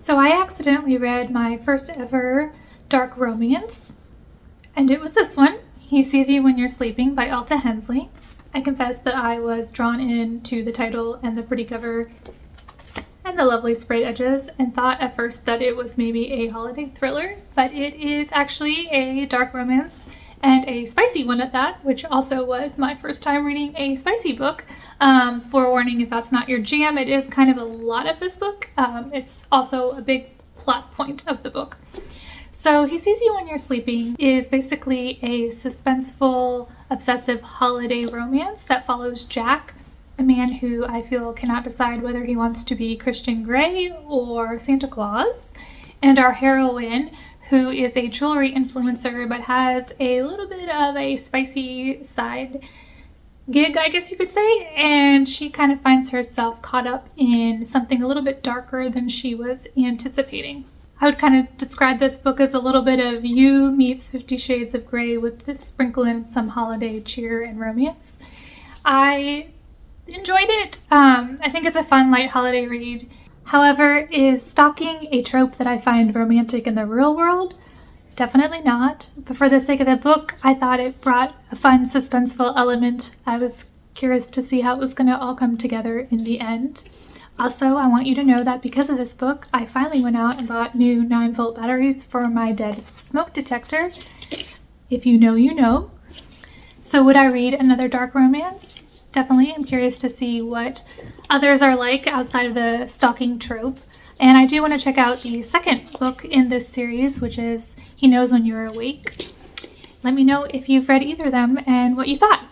So I accidentally read my first ever dark romance, and it was this one, He Sees You When You're Sleeping by Alta Hensley. I confess that I was drawn into the title and the pretty cover and the lovely sprayed edges and thought at first that it was maybe a holiday thriller, but it is actually a dark romance and a spicy one at that, which also was my first time reading a spicy book. Forewarning, if that's not your jam, it is kind of a lot of this book. It's also a big plot point of the book. So He Sees You When You're Sleeping is basically a suspenseful, obsessive holiday romance that follows Jack, a man who I feel cannot decide whether he wants to be Christian Grey or Santa Claus, and our heroine, who is a jewelry influencer but has a little bit of a spicy side gig, I guess you could say, and she kind of finds herself caught up in something a little bit darker than she was anticipating. I would kind of describe this book as a little bit of You meets 50 Shades of Grey with this sprinkle in some holiday cheer and romance. I enjoyed it. I think it's a fun, light holiday read. However, is stalking a trope that I find romantic in the real world? Definitely not. But for the sake of the book, I thought it brought a fun, suspenseful element. I was curious to see how it was going to all come together in the end. Also, I want you to know that because of this book, I finally went out and bought new 9-volt batteries for my dead smoke detector. If you know, you know. So would I read another dark romance? Definitely. I'm curious to see what others are like outside of the stalking trope. And I do want to check out the second book in this series, which is He Knows When You're Awake. Let me know if you've read either of them and what you thought.